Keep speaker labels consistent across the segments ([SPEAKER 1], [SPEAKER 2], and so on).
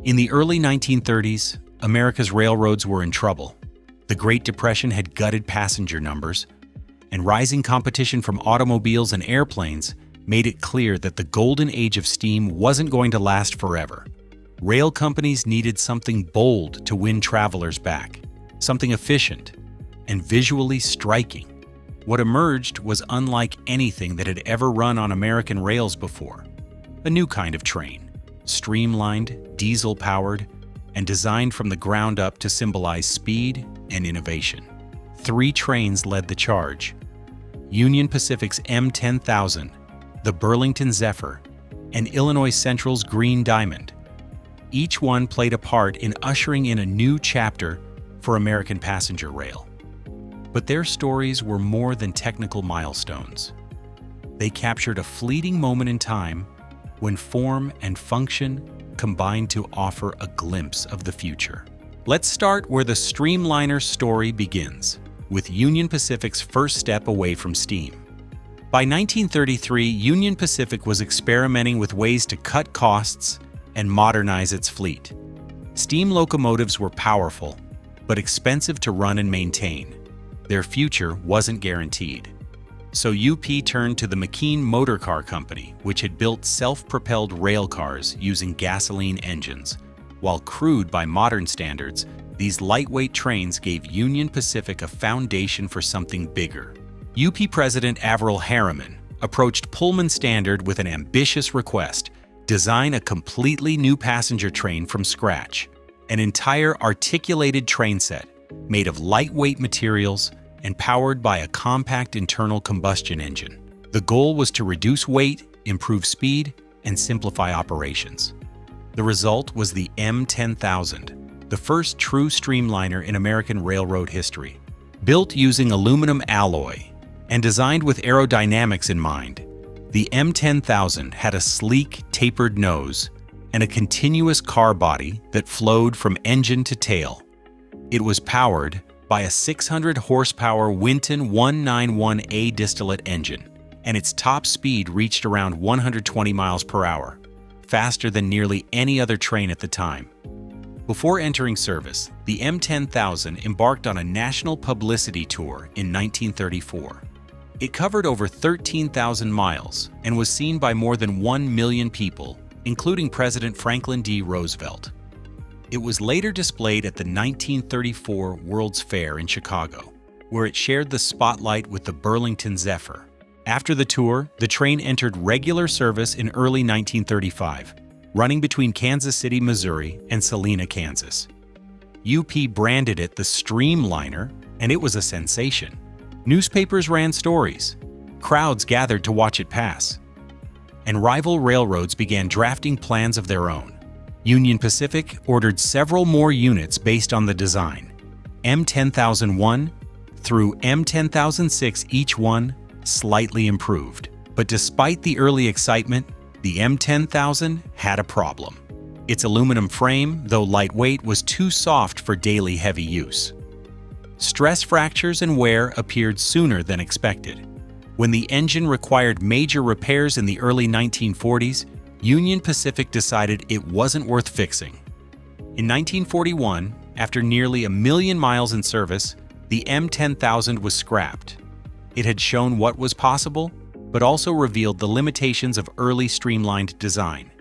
[SPEAKER 1] In the early 1930s, America's railroads were in trouble. The Great Depression had gutted passenger numbers, and rising competition from automobiles and airplanes made it clear that the golden age of steam wasn't going to last forever. Rail companies needed something bold to win travelers back, something efficient and visually striking. What emerged was unlike anything that had ever run on American rails before. A new kind of train, streamlined, diesel-powered, and designed from the ground up to symbolize speed and innovation. 3 trains led the charge: Union Pacific's M10000, the Burlington Zephyr, and Illinois Central's Green Diamond. Each one played a part in ushering in a new chapter for American passenger rail. But their stories were more than technical milestones. They captured a fleeting moment in time when form and function combined to offer a glimpse of the future. Let's start where the Streamliner story begins, with Union Pacific's first step away from steam. By 1933, Union Pacific was experimenting with ways to cut costs and modernize its fleet. Steam locomotives were powerful, but expensive to run and maintain. Their future wasn't guaranteed. So UP turned to the McKean Motor Car Company, which had built self-propelled rail cars using gasoline engines. While crude by modern standards, these lightweight trains gave Union Pacific a foundation for something bigger. UP President Averell Harriman approached Pullman Standard with an ambitious request: design a completely new passenger train from scratch. An entire articulated train set made of lightweight materials and powered by a compact internal combustion engine. The goal was to reduce weight, improve speed, and simplify operations. The result was the M10000, the first true streamliner in American railroad history. Built using aluminum alloy and designed with aerodynamics in mind, the M10000 had a sleek, tapered nose and a continuous car body that flowed from engine to tail. It was powered by a 600-horsepower Winton 191A distillate engine, and its top speed reached around 120 miles per hour, faster than nearly any other train at the time. Before entering service, the M10000 embarked on a national publicity tour in 1934. It covered over 13,000 miles and was seen by more than 1 million people, including President Franklin D. Roosevelt. It was later displayed at the 1934 World's Fair in Chicago, where it shared the spotlight with the Burlington Zephyr. After the tour, the train entered regular service in early 1935, running between Kansas City, Missouri, and Salina, Kansas. UP branded it the Streamliner, and it was a sensation. Newspapers ran stories, crowds gathered to watch it pass, and rival railroads began drafting plans of their own. Union Pacific ordered several more units based on the design, M10001 through M10006, each one slightly improved. But despite the early excitement, the M10000 had a problem. Its aluminum frame, though lightweight, was too soft for daily heavy use. Stress fractures and wear appeared sooner than expected. When the engine required major repairs in the early 1940s, Union Pacific decided it wasn't worth fixing. In 1941, after nearly 1 million miles in service, the M10000 was scrapped. It had shown what was possible, but also revealed the limitations of early streamlined design.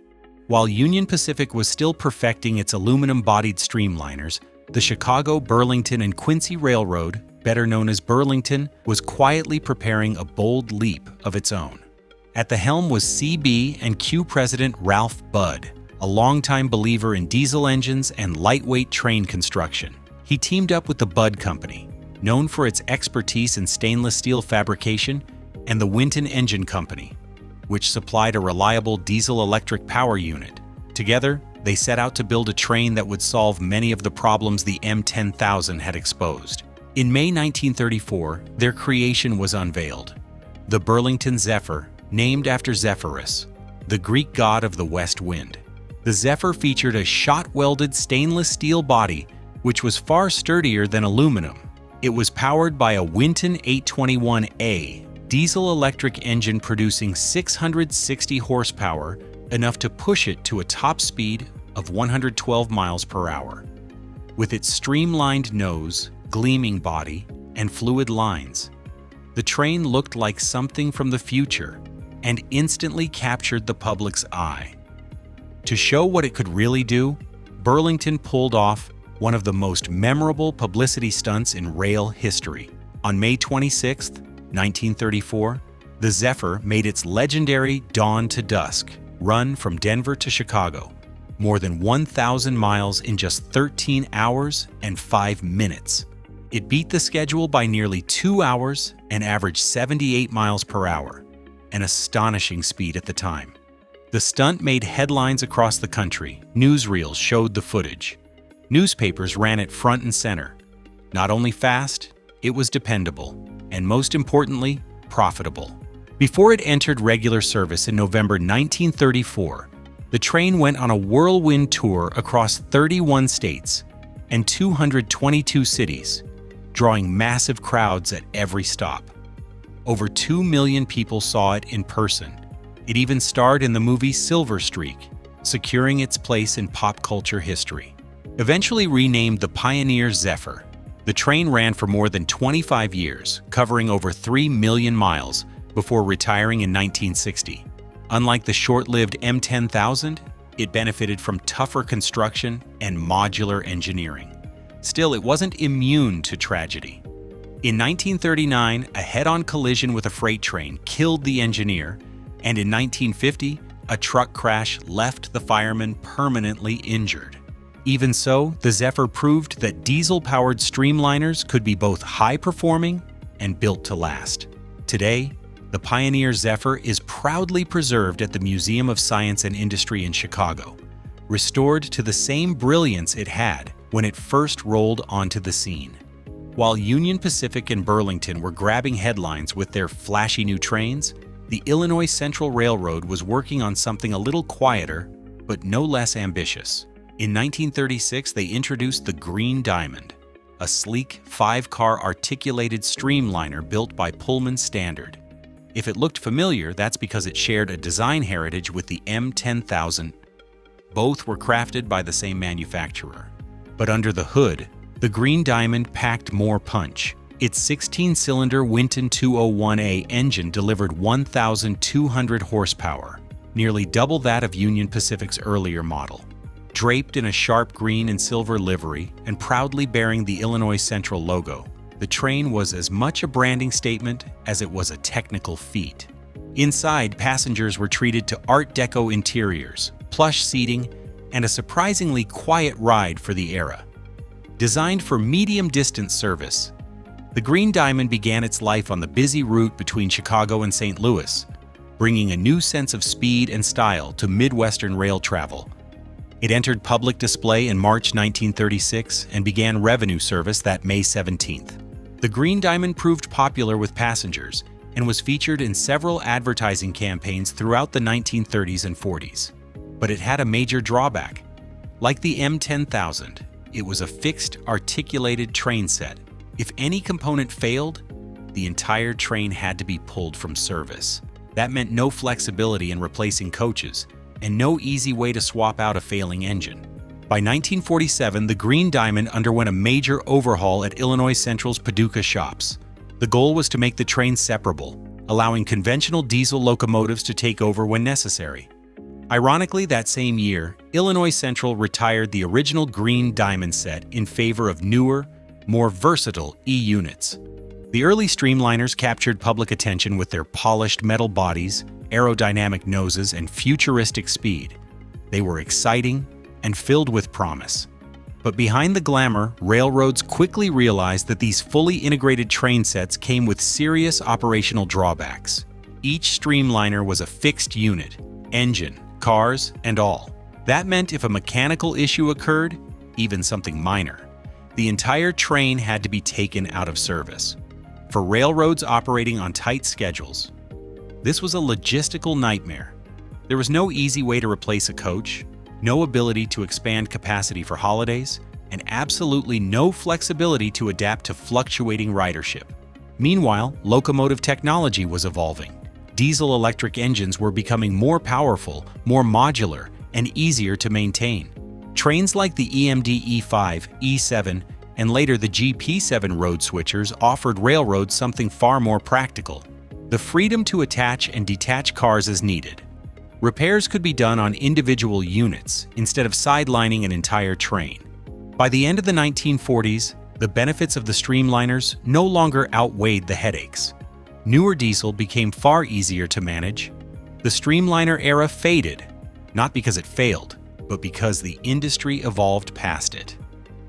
[SPEAKER 1] While Union Pacific was still perfecting its aluminum-bodied streamliners, the Chicago, Burlington, and Quincy Railroad, better known as Burlington, was quietly preparing a bold leap of its own. At the helm was CB and Q President Ralph Budd, a longtime believer in diesel engines and lightweight train construction. He teamed up with the Budd Company, known for its expertise in stainless steel fabrication, and the Winton Engine Company, which supplied a reliable diesel-electric power unit. Together, they set out to build a train that would solve many of the problems the M10000 had exposed. In May 1934, their creation was unveiled: the Burlington Zephyr, named after Zephyrus, the Greek god of the west wind. The Zephyr featured a shot-welded stainless steel body, which was far sturdier than aluminum. It was powered by a Winton 821A diesel-electric engine producing 660 horsepower, enough to push it to a top speed of 112 miles per hour. With its streamlined nose, gleaming body, and fluid lines, the train looked like something from the future and instantly captured the public's eye. To show what it could really do, Burlington pulled off one of the most memorable publicity stunts in rail history. On May 26, 1934, the Zephyr made its legendary dawn to dusk run from Denver to Chicago, more than 1,000 miles in just 13 hours and 5 minutes. It beat the schedule by nearly 2 hours and averaged 78 miles per hour, an astonishing speed at the time. The stunt made headlines across the country. Newsreels showed the footage. Newspapers ran it front and center. Not only fast, it was dependable, and most importantly, profitable. Before it entered regular service in November 1934, the train went on a whirlwind tour across 31 states and 222 cities, drawing massive crowds at every stop. Over 2 million people saw it in person. It even starred in the movie Silver Streak, securing its place in pop culture history. Eventually renamed the Pioneer Zephyr, the train ran for more than 25 years, covering over 3 million miles before retiring in 1960. Unlike the short-lived M10,000, it benefited from tougher construction and modular engineering. Still, it wasn't immune to tragedy. In 1939, a head-on collision with a freight train killed the engineer, and in 1950, a truck crash left the fireman permanently injured. Even so, the Zephyr proved that diesel-powered Streamliners could be both high-performing and built to last. Today, the Pioneer Zephyr is proudly preserved at the Museum of Science and Industry in Chicago, restored to the same brilliance it had when it first rolled onto the scene. While Union Pacific and Burlington were grabbing headlines with their flashy new trains, the Illinois Central Railroad was working on something a little quieter, but no less ambitious. In 1936, they introduced the Green Diamond, a sleek 5-car articulated streamliner built by Pullman Standard. If it looked familiar, that's because it shared a design heritage with the M10,000. Both were crafted by the same manufacturer. But under the hood, the Green Diamond packed more punch. Its 16-cylinder Winton 201A engine delivered 1,200 horsepower, nearly double that of Union Pacific's earlier model. Draped in a sharp green and silver livery and proudly bearing the Illinois Central logo, the train was as much a branding statement as it was a technical feat. Inside, passengers were treated to Art Deco interiors, plush seating, and a surprisingly quiet ride for the era. Designed for medium-distance service, the Green Diamond began its life on the busy route between Chicago and St. Louis, bringing a new sense of speed and style to Midwestern rail travel. It entered public display in March 1936 and began revenue service that May 17th. The Green Diamond proved popular with passengers and was featured in several advertising campaigns throughout the 1930s and 40s. But it had a major drawback. Like the M10,000, it was a fixed, articulated train set. If any component failed, the entire train had to be pulled from service. That meant no flexibility in replacing coaches, and no easy way to swap out a failing engine. By 1947, the Green Diamond underwent a major overhaul at Illinois Central's Paducah shops. The goal was to make the train separable, allowing conventional diesel locomotives to take over when necessary. Ironically, that same year, Illinois Central retired the original Green Diamond set in favor of newer, more versatile E-units. The early Streamliners captured public attention with their polished metal bodies, aerodynamic noses, and futuristic speed. They were exciting and filled with promise. But behind the glamour, railroads quickly realized that these fully integrated train sets came with serious operational drawbacks. Each Streamliner was a fixed unit, engine, cars, and all. That meant if a mechanical issue occurred, even something minor, the entire train had to be taken out of service. For railroads operating on tight schedules, this was a logistical nightmare. There was no easy way to replace a coach, no ability to expand capacity for holidays, and absolutely no flexibility to adapt to fluctuating ridership. Meanwhile, locomotive technology was evolving. Diesel-electric engines were becoming more powerful, more modular, and easier to maintain. Trains like the EMD E5, E7, and later the GP7 road switchers offered railroads something far more practical: the freedom to attach and detach cars as needed. Repairs could be done on individual units instead of sidelining an entire train. By the end of the 1940s, the benefits of the Streamliners no longer outweighed the headaches. Newer diesel became far easier to manage. The Streamliner era faded, not because it failed, but because the industry evolved past it.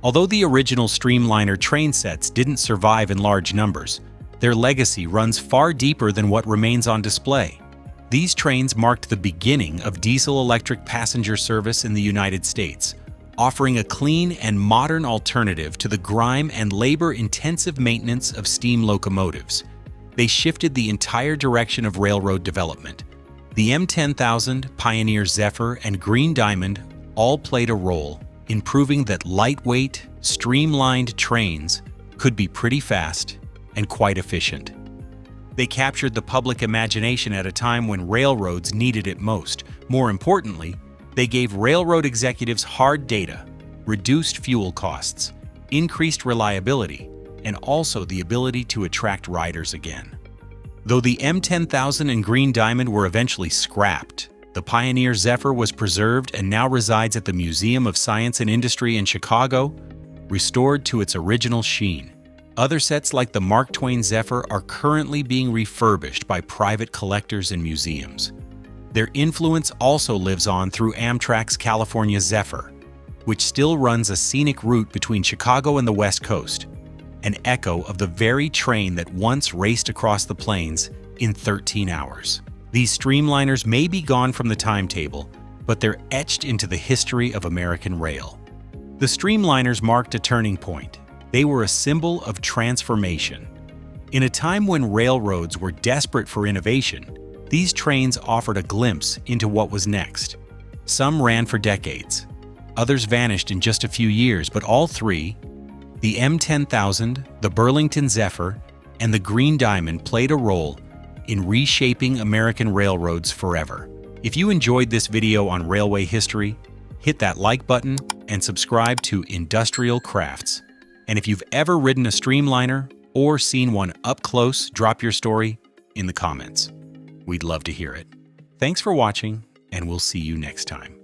[SPEAKER 1] Although the original Streamliner train sets didn't survive in large numbers, their legacy runs far deeper than what remains on display. These trains marked the beginning of diesel-electric passenger service in the United States, offering a clean and modern alternative to the grime and labor-intensive maintenance of steam locomotives. They shifted the entire direction of railroad development. The M10000, Pioneer Zephyr, and Green Diamond all played a role in proving that lightweight, streamlined trains could be pretty fast and quite efficient. They captured the public imagination at a time when railroads needed it most. More importantly, they gave railroad executives hard data, reduced fuel costs, increased reliability, and also the ability to attract riders again. Though the M10000 and Green Diamond were eventually scrapped, the Pioneer Zephyr was preserved and now resides at the Museum of Science and Industry in Chicago, restored to its original sheen. Other sets like the Mark Twain Zephyr are currently being refurbished by private collectors and museums. Their influence also lives on through Amtrak's California Zephyr, which still runs a scenic route between Chicago and the West Coast, an echo of the very train that once raced across the plains in 13 hours. These Streamliners may be gone from the timetable, but they're etched into the history of American rail. The Streamliners marked a turning point. They were a symbol of transformation. In a time when railroads were desperate for innovation, these trains offered a glimpse into what was next. Some ran for decades. Others vanished in just a few years, but all three, the M10000, the Burlington Zephyr, and the Green Diamond, played a role in reshaping American railroads forever. If you enjoyed this video on railway history, hit that like button and subscribe to Industrial Crafts. And if you've ever ridden a Streamliner or seen one up close, drop your story in the comments. We'd love to hear it. Thanks for watching, and we'll see you next time.